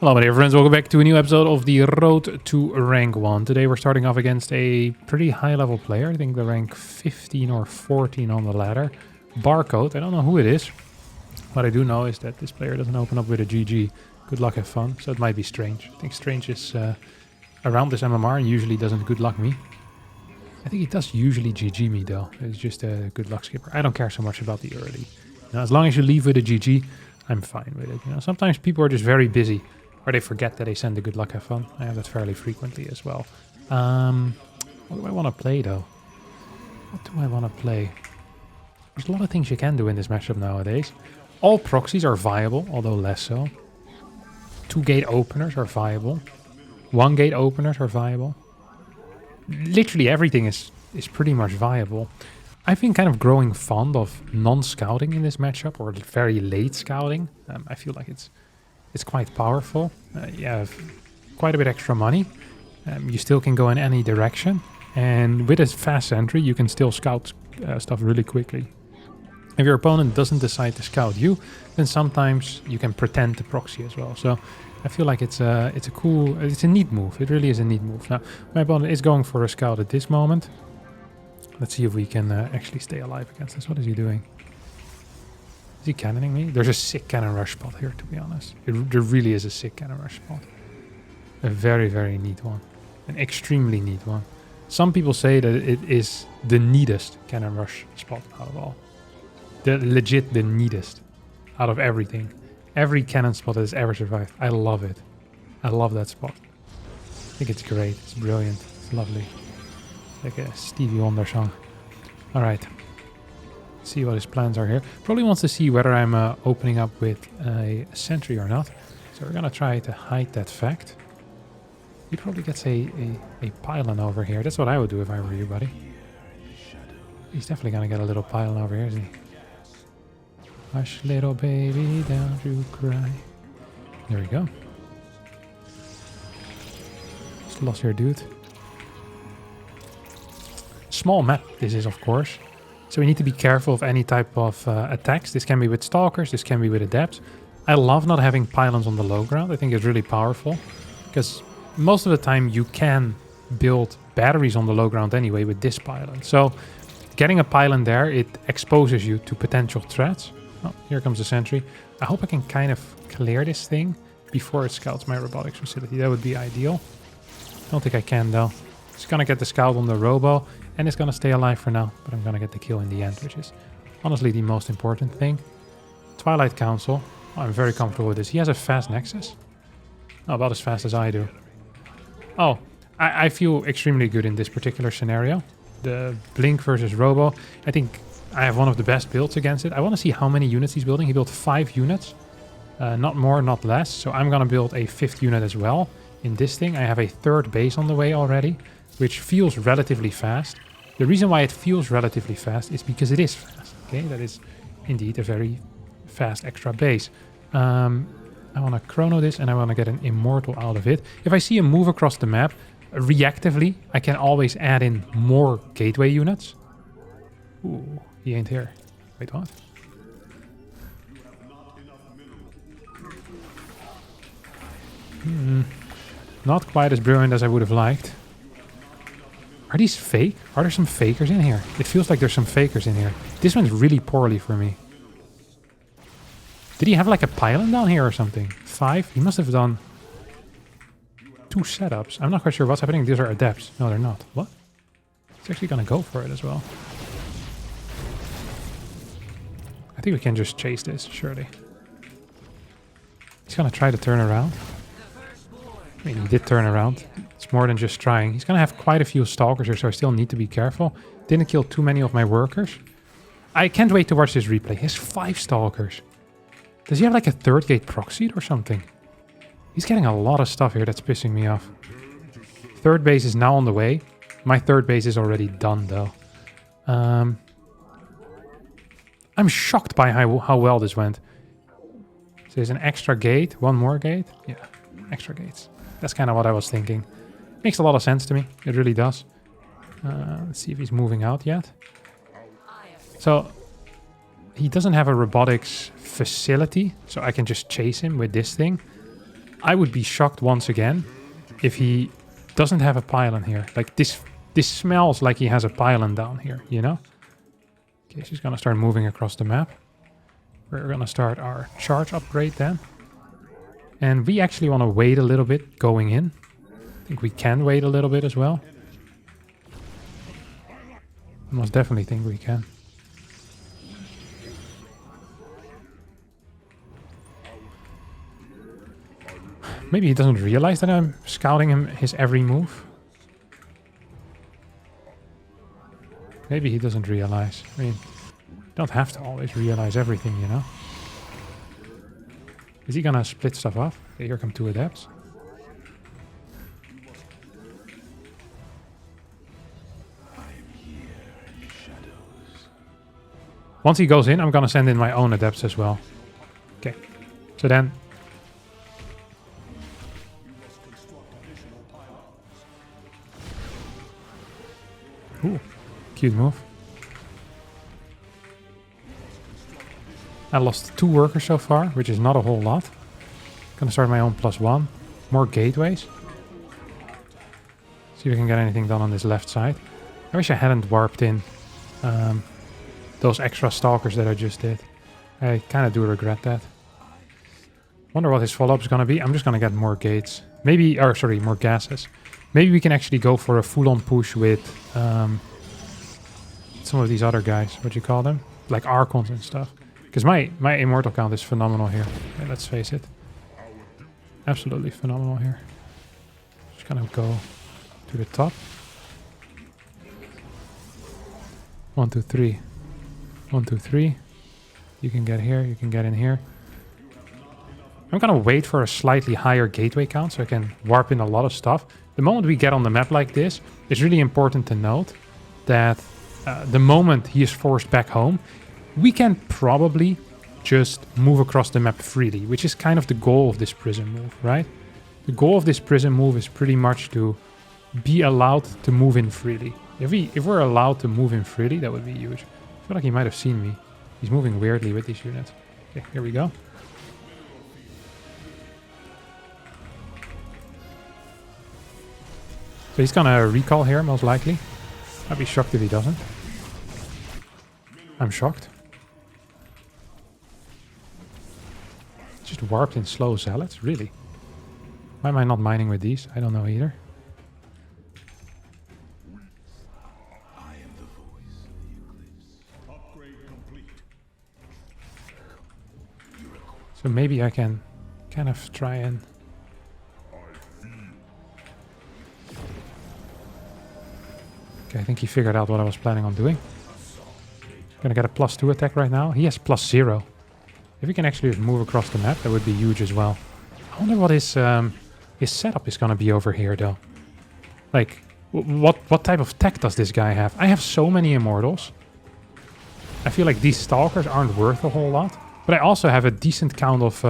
Hello my dear friends, welcome back to a new episode of the Road to Rank 1. Today we're starting off against a pretty high level player. I think the rank 15 or 14 on the ladder. Barcode, I don't know who it is. What I do know is that this player doesn't open up with a GG. Good luck, have fun. So it might be Strange. I think Strange is around this MMR and usually doesn't good luck me. I think he does usually GG me though. It's just a good luck skipper. I don't care so much about the early. As long as you leave with a GG, I'm fine with it. Sometimes people are just very busy. Or they forget that they send the good luck, have fun. I have that fairly frequently as well. What do I want to play though? What do I want to play? There's a lot of things you can do in this matchup nowadays. All proxies are viable, although less so. 2 gate openers are viable. 1 gate openers are viable. Literally everything is pretty much viable. I've been kind of growing fond of non-scouting in this matchup, or very late scouting. I feel like it's quite powerful. You have quite a bit extra money. You still can go in any direction. And with a fast entry, you can still scout stuff really quickly. If your opponent doesn't decide to scout you, then sometimes you can pretend to proxy as well. So I feel like it's a neat move. It really is a neat move. Now, my opponent is going for a scout at this moment. Let's see if we can actually stay alive against this. What is he doing? Is he cannoning me? There's a sick cannon rush spot here, to be honest. There really is a sick cannon rush spot. A very, very neat one. An extremely neat one. Some people say that it is the neatest cannon rush spot out of all. Legit the neatest out of everything. Every cannon spot that has ever survived. I love it. I love that spot. I think it's great. It's brilliant. It's lovely. Like a Stevie Wonder song. Alright. See what his plans are here. Probably wants to see whether I'm opening up with a sentry or not. So we're gonna try to hide that fact. He probably gets a pylon over here. That's what I would do if I were you, buddy. He's definitely gonna get a little pylon over here, isn't he? Hush, little baby, don't you cry. There we go. Just lost your dude. Small map this is, of course. So we need to be careful of any type of attacks. This can be with stalkers, this can be with adepts. I love not having pylons on the low ground. I think it's really powerful. Because most of the time you can build batteries on the low ground anyway with this pylon. So getting a pylon there, it exposes you to potential threats. Oh, here comes the sentry. I hope I can kind of clear this thing before it scouts my robotics facility. That would be ideal. Don't think I can though. It's gonna get the scout on the robo. And it's gonna stay alive for now, but I'm gonna get the kill in the end, which is honestly the most important thing. Twilight Council. Oh, I'm very comfortable with this. He has a fast nexus. Oh, about as fast as I do. Oh, I feel extremely good in this particular scenario. The Blink versus Robo. I think I have one of the best builds against it. I want to see how many units he's building. He built 5 units. Not more, not less. So I'm gonna build a 5th unit as well. In this thing, I have a 3rd base on the way already, which feels relatively fast. The reason why it feels relatively fast is because it is fast. Okay, that is indeed a very fast extra base. I want to chrono this and I want to get an immortal out of it. If I see a move across the map, reactively, I can always add in more gateway units. Ooh, he ain't here. Wait, what? Not quite as brilliant as I would have liked. Are these fake? Are there some fakers in here? It feels like there's some fakers in here. This went really poorly for me. Did he have like a pylon down here or something? 5? He must have done 2 setups. I'm not quite sure what's happening. These are adepts. No, they're not. What? He's actually gonna go for it as well. I think we can just chase this, surely. He's gonna try to turn around. I mean, he did turn around. It's more than just trying. He's gonna have quite a few stalkers here, so I still need to be careful. Didn't kill too many of my workers. I can't wait to watch this replay. He has 5 stalkers. Does he have like a 3rd gate proxy or something? He's getting a lot of stuff here that's pissing me off. 3rd base is now on the way. My 3rd base is already done though. I'm shocked by how well this went. So there's an extra gate, 1 more gate. Yeah, extra gates. That's kind of what I was thinking. Makes a lot of sense to me. It really does. Let's see if he's moving out yet. So he doesn't have a robotics facility, so I can just chase him with this thing. I would be shocked once again if he doesn't have a pylon here. Like this smells like he has a pylon down here, you know? Okay, she's gonna start moving across the map. We're gonna start our charge upgrade then. And we actually want to wait a little bit going in. I think we can wait a little bit as well. I most definitely think we can. Maybe he doesn't realize that I'm scouting him his every move. Maybe he doesn't realize. I mean, you don't have to always realize everything, you know? Is he gonna split stuff off? Okay, here come 2 adepts. Once he goes in, I'm gonna send in my own adepts as well. Okay, so then... Ooh, cute move. I lost 2 workers so far, which is not a whole lot. Gonna start my own +1. More gateways. See if we can get anything done on this left side. I wish I hadn't warped in those extra stalkers that I just did. I kind of do regret that. Wonder what his follow-up is gonna be. I'm just gonna get more gates. Maybe, or sorry, more gases. Maybe we can actually go for a full-on push with some of these other guys. What do you call them? Like Archons and stuff. Because my immortal count is phenomenal here. Okay, let's face it. Absolutely phenomenal here. Just gonna go to the top. 1, 2, 3. 1, 2, 3. You can get here, you can get in here. I'm gonna wait for a slightly higher gateway count so I can warp in a lot of stuff. The moment we get on the map like this, it's really important to note that the moment he is forced back home, we can probably just move across the map freely, which is kind of the goal of this prison move, right? The goal of this prison move is pretty much to be allowed to move in freely. If we're allowed to move in freely, that would be huge. I feel like he might have seen me. He's moving weirdly with these units. Okay, here we go. So he's gonna recall here, most likely. I'd be shocked if he doesn't. I'm shocked. Just warped in slow zealots? Really? Why am I not mining with these? I don't know either. So maybe I can kind of try and... Okay, I think he figured out what I was planning on doing. Gonna get a +2 attack right now. He has +0. If we can actually just move across the map, that would be huge as well. I wonder what his setup is gonna be over here, though. Like, what type of tech does this guy have? I have so many immortals. I feel like these stalkers aren't worth a whole lot, but I also have a decent count of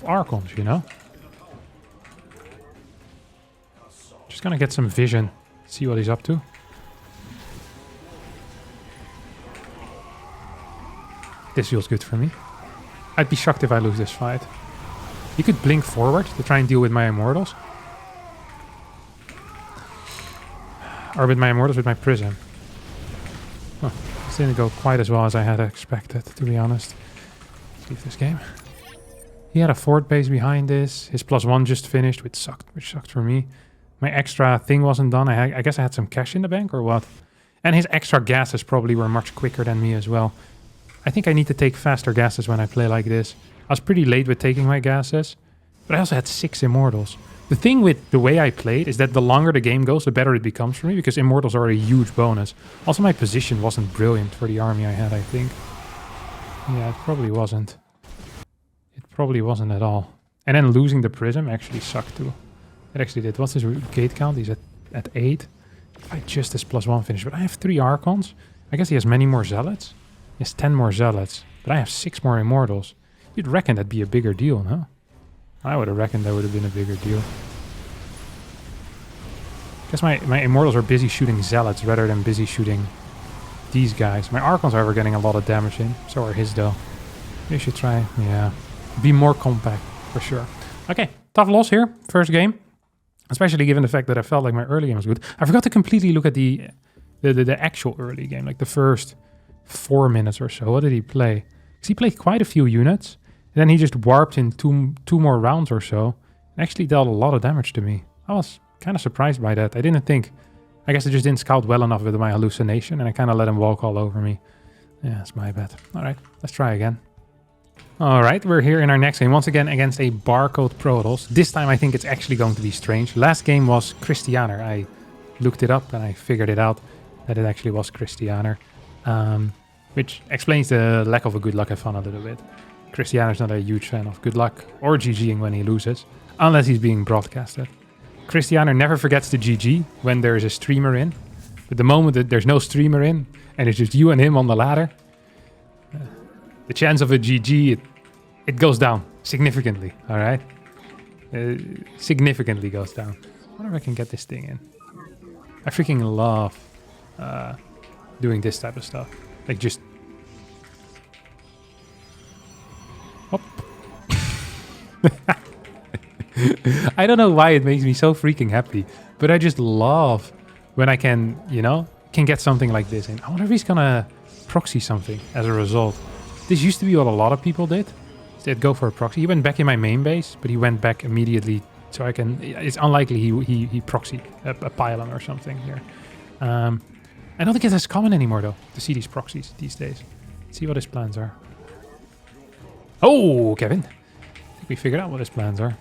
Archons, you know. Just gonna get some vision, see what he's up to. This feels good for me. I'd be shocked if I lose this fight. You could blink forward to try and deal with my immortals. Or with my immortals, with my prism. Huh. This didn't go quite as well as I had expected, to be honest. Let's leave this game. He had a fort base behind this. His +1 just finished, which sucked for me. My extra thing wasn't done. I guess I had some cash in the bank or what? And his extra gases probably were much quicker than me as well. I think I need to take faster gases when I play like this. I was pretty late with taking my gases, but I also had 6 immortals. The thing with the way I played is that the longer the game goes, the better it becomes for me, because immortals are a huge bonus. Also, my position wasn't brilliant for the army I had, I think. Yeah, it probably wasn't. It probably wasn't at all. And then losing the prism actually sucked too. It actually did. What's his gate count? He's at 8. If I just his +1 finish, but I have 3 Archons. I guess he has many more zealots. He has 10 more zealots, but I have 6 more immortals. You'd reckon that'd be a bigger deal, no? I would have reckoned that would have been a bigger deal. Guess my immortals are busy shooting zealots rather than busy shooting these guys. My Archons are getting a lot of damage in. So are his though. You should try, yeah. Be more compact, for sure. Okay, tough loss here. First game. Especially given the fact that I felt like my early game was good. I forgot to completely look at the actual early game. Like the first 4 minutes or so. What did he play? Because he played quite a few units. And then he just warped in two more rounds or so. And actually dealt a lot of damage to me. I was kind of surprised by that. I didn't think... I guess I just didn't scout well enough with my hallucination. And I kind of let him walk all over me. Yeah, that's my bad. Alright, let's try again. Alright, we're here in our next game. Once again against a Barcode Protoss. This time I think it's actually going to be strange. Last game was Christianer. I looked it up and I figured it out that it actually was Christianer. Which explains the lack of a good luck I found a little bit. Christianer's not a huge fan of good luck or GGing when he loses. Unless he's being broadcasted. Christianer never forgets to GG when there is a streamer in. But the moment that there's no streamer in and it's just you and him on the ladder, the chance of a GG, it goes down significantly, all right? Significantly goes down. I wonder if I can get this thing in. I freaking love doing this type of stuff. Like just... Hop. I don't know why it makes me so freaking happy, but I just love when I can, you know, can get something like this in. I wonder if he's gonna proxy something as a result. This used to be what a lot of people did. They'd go for a proxy. He went back in my main base, but he went back immediately so I can... It's unlikely he proxied a pylon or something here. I don't think it's as common anymore, though, to see these proxies these days. Let's see what his plans are. Oh, Kevin. I think we figured out what his plans are.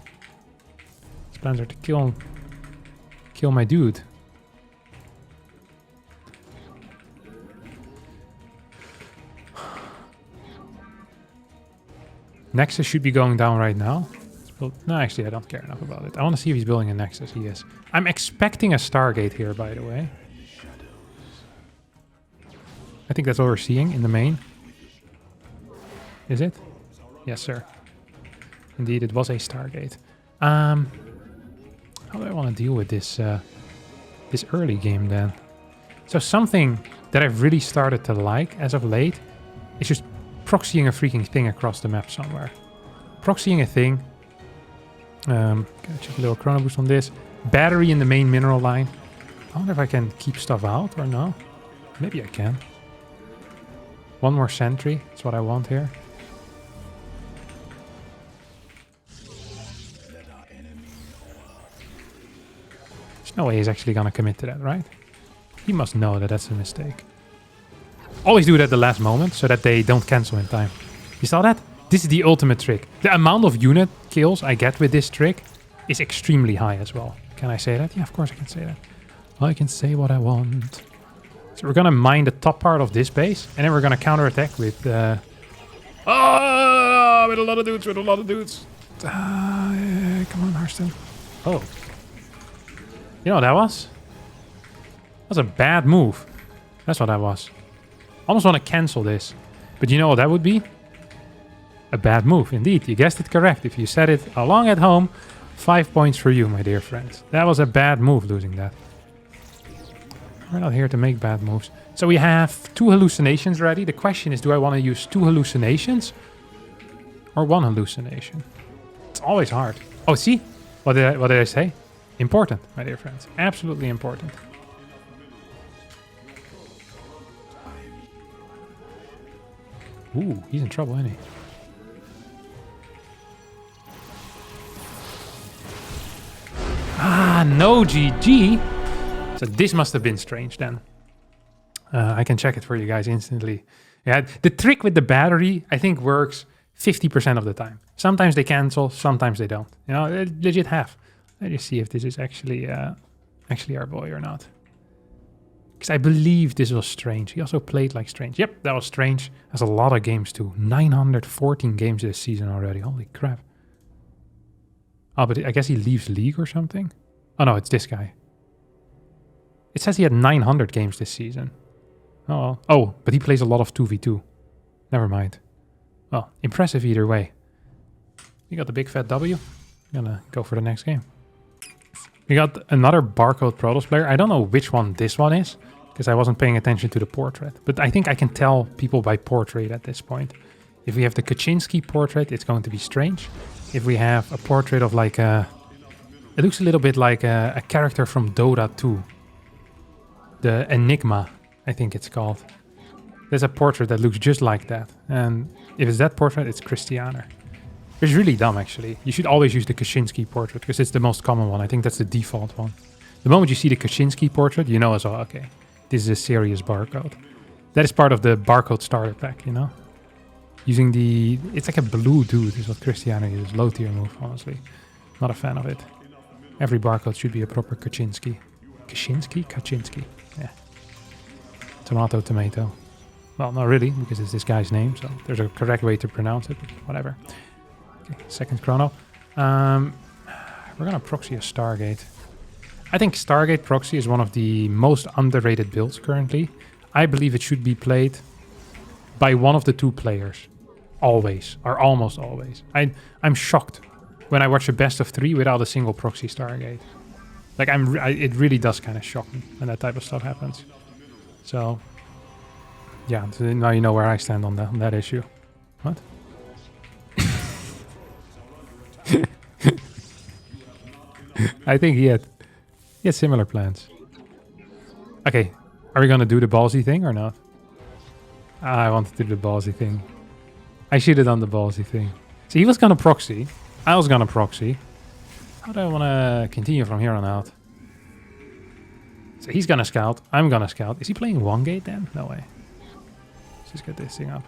His plans are to kill my dude. Nexus should be going down right now. No, actually, I don't care enough about it. I want to see if he's building a Nexus. He is. I'm expecting a Stargate here, by the way. I think that's what we're seeing in the main. Is it? Yes, sir. Indeed, it was a Stargate. How do I want to deal with this this early game then? So something that I've really started to like as of late is just proxying a freaking thing across the map somewhere. Proxying a thing. Gonna check a little chrono boost on this. Battery in the main mineral line. I wonder if I can keep stuff out or no. Maybe I can. One more sentry. That's what I want here. There's no way he's actually gonna commit to that, right? He must know that that's a mistake. Always do it at the last moment so that they don't cancel in time. You saw that? This is the ultimate trick. The amount of unit kills I get with this trick is extremely high as well. Can I say that? Yeah, of course I can say that. I can say what I want. So we're gonna mine the top part of this base, and then we're gonna counterattack with... with a lot of dudes, with a lot of dudes. Yeah, come on, Harstem. Oh. You know what that was? That was a bad move. That's what that was. Almost want to cancel this. But you know what that would be? A bad move, indeed. You guessed it correct. If you said it along at home, 5 points for you, my dear friends. That was a bad move, losing that. We're not here to make bad moves. So we have 2 hallucinations ready. The question is, do I want to use 2 hallucinations or 1 hallucination? It's always hard. Oh, see? What did I say? Important, my dear friends. Absolutely important. Ooh, he's in trouble, isn't he? Ah, no GG. So this must have been strange then. I can check it for you guys instantly. Yeah, the trick with the battery, I think, works 50% of the time. Sometimes they cancel, sometimes they don't. You know, they legit have. Let's just see if this is actually our boy or not. Because I believe this was strange. He also played like strange. Yep, that was strange. That's a lot of games too. 914 games this season already. Holy crap. Oh, but I guess he leaves league or something? Oh no, it's this guy. It says he had 900 games this season. Oh well. Oh, but he plays a lot of 2v2. Never mind. Well, impressive either way. You got the big fat W. I'm gonna go for the next game. We got another Barcode Protoss player. I don't know which one this one is, because I wasn't paying attention to the portrait. But I think I can tell people by portrait at this point. If we have the Kaczynski portrait, it's going to be strange. If we have a portrait of like a... It looks a little bit like a character from Dota 2. The Enigma, I think it's called. There's a portrait that looks just like that. And if it's that portrait, it's Christianer. It's really dumb, actually. You should always use the Kaczynski portrait because it's the most common one. I think that's the default one. The moment you see the Kaczynski portrait, you know as well, okay, this is a serious barcode. That is part of the barcode starter pack, you know? Using the... It's like a blue dude is what Christianer uses. Low tier move, honestly. Not a fan of it. Every barcode should be a proper Kaczynski. Kaczynski? Kaczynski. Yeah. Tomato, tomato. Well, not really, because it's this guy's name, so there's a correct way to pronounce it, but whatever. Okay, second chrono. We're gonna proxy a Stargate. I think Stargate proxy is one of the most underrated builds currently. I believe it should be played by one of the two players. Always, or almost always. I'm shocked when I watch a best of 3 without a single proxy Stargate. Like, it really does kind of shock me when that type of stuff happens. So, yeah, so now you know where I stand on that issue. What? I think he had similar plans. Okay, are we gonna do the ballsy thing or not? I wanted to do the ballsy thing. I should have done the ballsy thing. So he was gonna proxy. I was gonna proxy. How do I want to continue from here on out? So he's gonna scout. I'm gonna scout. Is he playing one gate then? No way. Let's just get this thing up.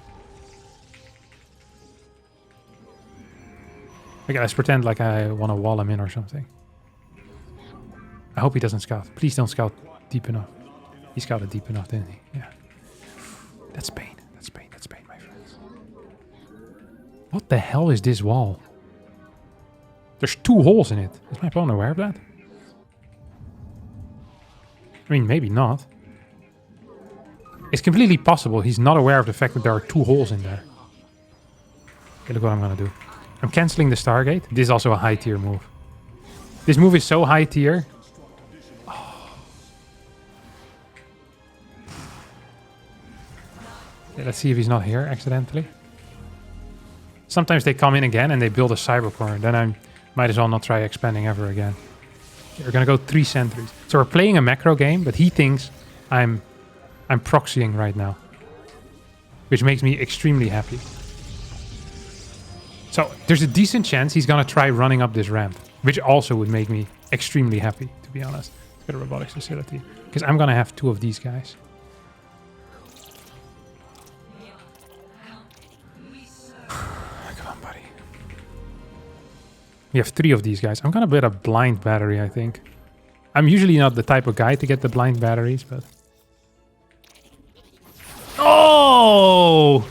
Okay, let's pretend like I want to wall him in or something. I hope he doesn't scout. Please don't scout deep enough. He scouted deep enough, didn't he? Yeah. That's pain. That's pain. That's pain, my friends. What the hell is this wall? There's 2 holes in it. Is my opponent aware of that? I mean, maybe not. It's completely possible he's not aware of the fact that there are 2 holes in there. Okay, look what I'm gonna do. I'm canceling the Stargate. This is also a high tier move. This move is so high tier. Oh. Okay, let's see if he's not here accidentally. Sometimes they come in again and they build a cyber corner. Then I might as well not try expanding ever again. Okay, we're gonna go 3 sentries. So we're playing a macro game, but he thinks I'm proxying right now, which makes me extremely happy. So there's a decent chance he's gonna try running up this ramp, which also would make me extremely happy, to be honest. Let's get a robotics facility, because I'm gonna have 2 of these guys. Come on, buddy. We have 3 of these guys. I'm gonna build a blind battery, I think. I'm usually not the type of guy to get the blind batteries, but... Oh!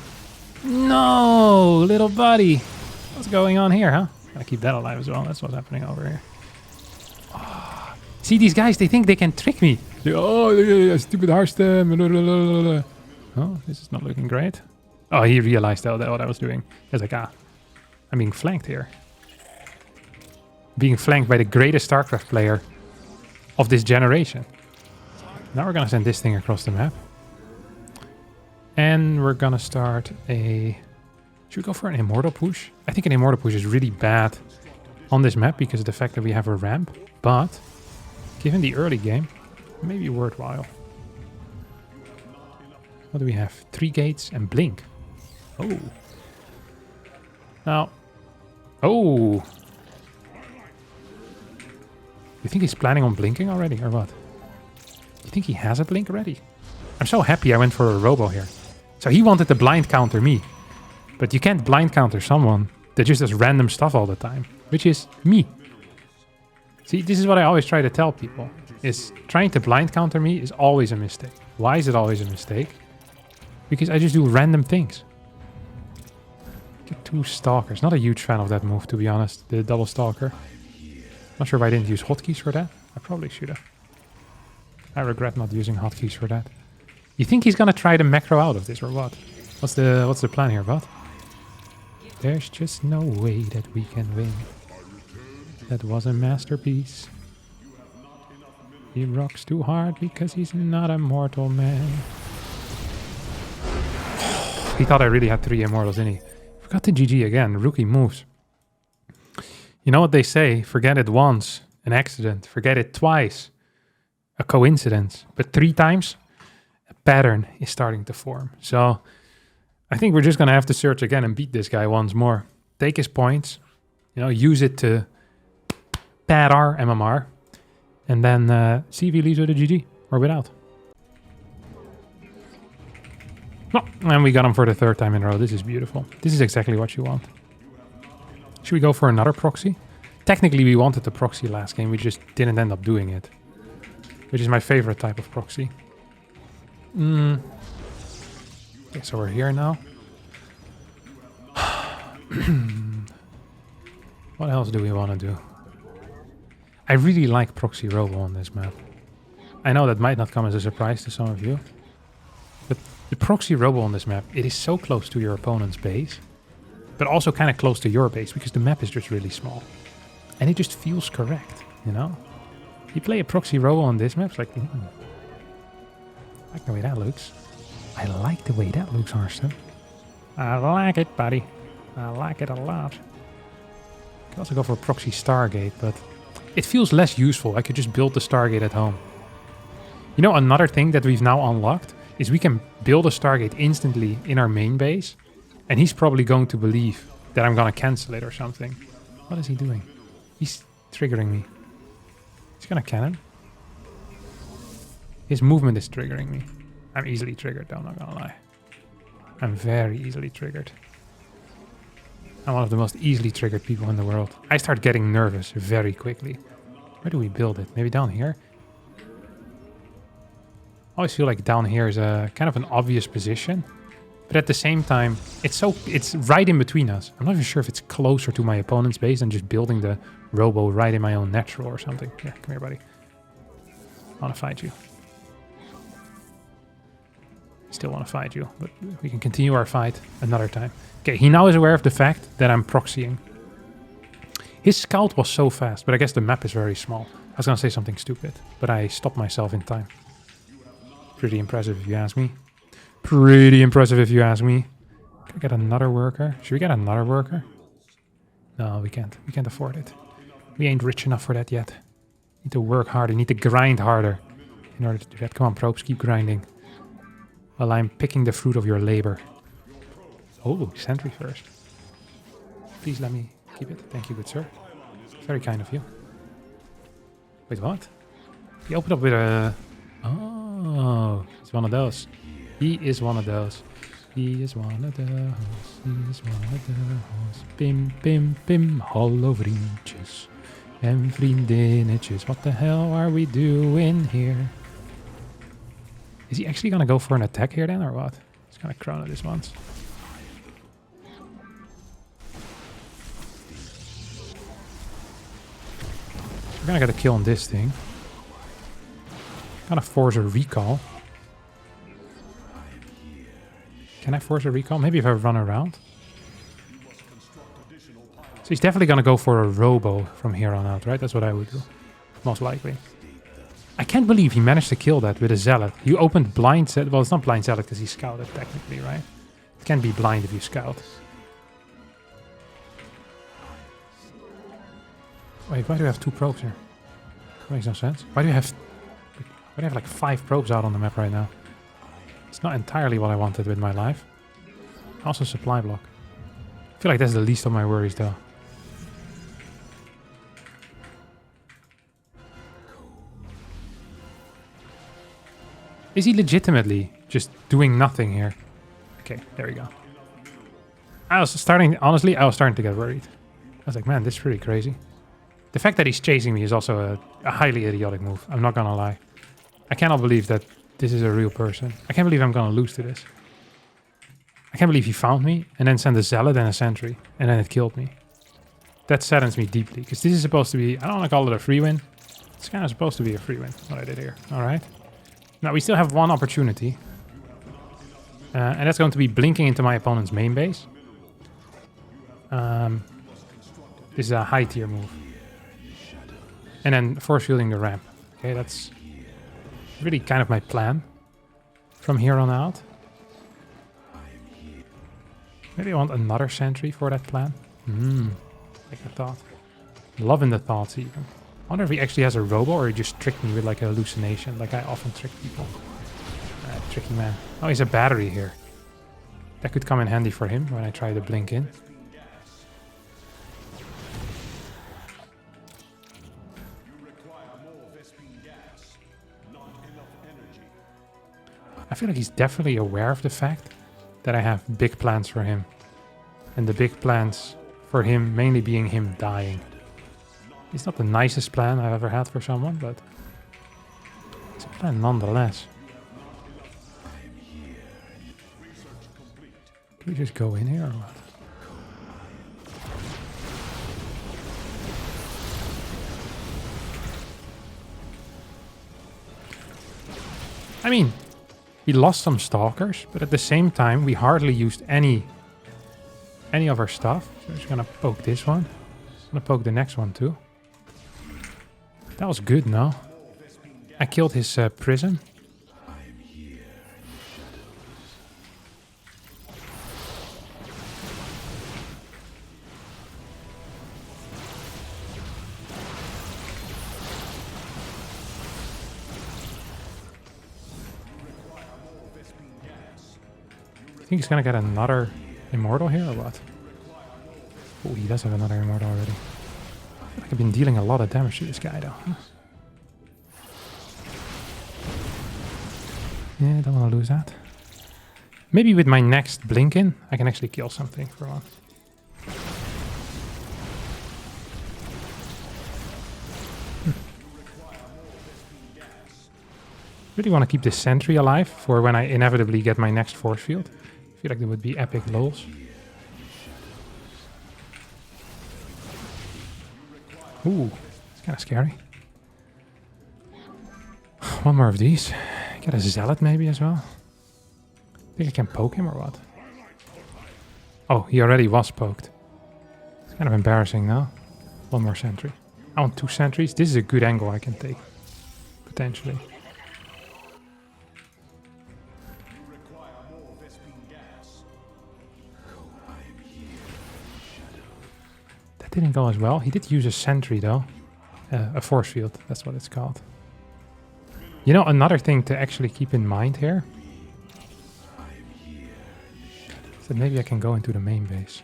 No, little buddy. What's going on here, huh? Gotta keep that alive as well. That's what's happening over here. Oh. See, these guys, they think they can trick me. Oh, stupid Harstem. Oh, this is not looking great. Oh, he realized that what I was doing. He's like, I'm being flanked here. Being flanked by the greatest StarCraft player of this generation. Now we're gonna send this thing across the map. And we're gonna start a... Should we go for an Immortal push? I think an Immortal push is really bad on this map because of the fact that we have a ramp. But, given the early game, it may be worthwhile. What do we have? 3 gates and blink. Oh. Now. Oh. You think he's planning on blinking already or what? You think he has a blink already? I'm so happy I went for a robo here. So he wanted to blind counter me. But you can't blind counter someone that just does random stuff all the time, which is me. See, this is what I always try to tell people, is trying to blind counter me is always a mistake. Why is it always a mistake? Because I just do random things. Get 2 stalkers. Not a huge fan of that move, to be honest, the double stalker. Not sure why I didn't use hotkeys for that. I probably should have. I regret not using hotkeys for that. You think he's gonna try to macro out of this or what? What's the plan here, bud? There's just no way that we can win. That was a masterpiece. He rocks too hard because he's not a mortal man. He thought I really had 3 immortals, didn't he? Got the GG again. Rookie moves. You know what they say? Forget it once, an accident. Forget it twice, a coincidence. But 3 times, a pattern is starting to form. So I think we're just going to have to search again and beat this guy once more. Take his points, use it to pad our MMR, and then see if he leaves with a GG or without. Oh, and we got him for the 3rd time in a row. This is beautiful. This is exactly what you want. Should we go for another proxy? Technically, we wanted the proxy last game. We just didn't end up doing it, which is my favorite type of proxy. Okay, so we're here now. What else do we want to do? I really like proxy robo on this map. I know that might not come as a surprise to some of you, but the proxy robo on this map, it is so close to your opponent's base, but also kind of close to your base because the map is just really small. And it just feels correct, You play a proxy robo on this map, it's like, I like the way that looks. I like the way that looks, Harstem. I like it, buddy. I like it a lot. I could also go for a proxy Stargate, but it feels less useful. I could just build the Stargate at home. Another thing that we've now unlocked is we can build a Stargate instantly in our main base, and he's probably going to believe that I'm going to cancel it or something. What is he doing? He's triggering me. He's going to cannon. His movement is triggering me. I'm easily triggered though, I'm not going to lie. I'm very easily triggered. I'm one of the most easily triggered people in the world. I start getting nervous very quickly. Where do we build it? Maybe down here? I always feel like down here is a kind of an obvious position, but at the same time, it's right in between us. I'm not even sure if it's closer to my opponent's base than just building the robo right in my own natural or something. Yeah, come here, buddy. I want to fight you. Still want to fight you, but we can continue our fight another time. Okay, he now is aware of the fact that I'm proxying. His scout was so fast, but I guess the map is very small. I was going to say something stupid, but I stopped myself in time. Pretty impressive if you ask me. Pretty impressive if you ask me. Can I get another worker? Should we get another worker? No, we can't. We can't afford it. We ain't rich enough for that yet. Need to work harder. Need to grind harder in order to do that. Come on, probes, keep grinding. While I'm picking the fruit of your labor. Oh, sentry first. Please let me keep it. Thank you, good sir. Very kind of you. Wait, what? He opened up with a... Oh, he's one of those. He is one of those. He is one of those. He is one of those. Pim, pim, pim. Hallo vriendjes. En vriendinnetjes. What the hell are we doing here? Is he actually gonna go for an attack here then, or what? He's gonna crown this once. We're gonna get a kill on this thing. Gonna force a recall. Can I force a recall? Maybe if I run around. So he's definitely gonna go for a robo from here on out, right? That's what I would do. Most likely. I can't believe he managed to kill that with a zealot. You opened blind zealot. Well, it's not blind zealot because he scouted technically, right? It can't be blind if you scout. Wait, why do you have 2 probes here? That makes no sense. Why do you have like 5 probes out on the map right now? It's not entirely what I wanted with my life. Also supply block. I feel like that's the least of my worries though. Is he legitimately just doing nothing here? Okay, there we go. Honestly, I was starting to get worried. I was like, man, this is pretty crazy. The fact that he's chasing me is also a highly idiotic move. I'm not gonna lie. I cannot believe that this is a real person. I can't believe I'm gonna lose to this. I can't believe he found me and then sent a zealot and a sentry and then it killed me. That saddens me deeply because this is supposed to be, I don't want to call it a free win. It's kind of supposed to be a free win, what I did here. All right. Now we still have one opportunity. And that's going to be blinking into my opponent's main base. This is a high tier move. And then force fielding the ramp. Okay, that's really kind of my plan from here on out. Maybe I want another sentry for that plan. Like I thought. Loving the thoughts even. I wonder if he actually has a robo or he just tricked me with like a hallucination, like I often trick people. Tricky man. Oh, he's a battery here. That could come in handy for him when I try to blink in. I feel like he's definitely aware of the fact that I have big plans for him. And the big plans for him mainly being him dying. It's not the nicest plan I've ever had for someone, but it's a plan nonetheless. Can we just go in here or what? I mean, we lost some stalkers, but at the same time, we hardly used any of our stuff. So I'm just gonna poke this one. I'm gonna poke the next one too. That was good, no? I killed his prism. I think he's gonna get another immortal here or what? Oh, he does have another immortal already. I feel like I've been dealing a lot of damage to this guy though. Huh? Yeah, don't want to lose that. Maybe with my next blink in, I can actually kill something for once. Really want to keep this sentry alive for when I inevitably get my next force field. I feel like there would be epic lols. Ooh, it's kind of scary. One more of these. Get a zealot maybe as well. Think I can poke him or what? Oh, he already was poked. It's kind of embarrassing now. One more sentry. I want 2 sentries. This is a good angle I can take. Potentially. That didn't go as well. He did use a sentry though. A force field, that's what it's called. You know, another thing to actually keep in mind here is that maybe I can go into the main base.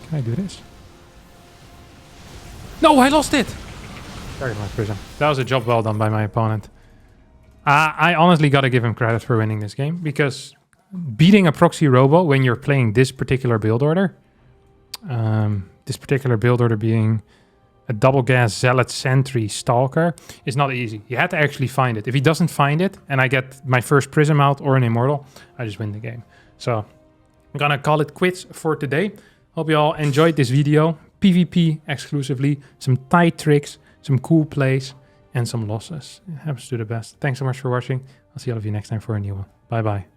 Can I do this? No, I lost it! Sorry, my prism. That was a job well done by my opponent. I honestly gotta give him credit for winning this game, because beating a proxy robo when you're playing this particular build order, being a double gas zealot sentry stalker, is not easy. You had to actually find it. If he doesn't find it and I get my first prism out or an immortal, I just win the game. So I'm gonna call it quits for today. Hope you all enjoyed this video. PvP exclusively, some tight tricks, some cool plays, and some losses. It happens to the best. Thanks so much for watching. I'll see all of you next time for a new one. Bye bye.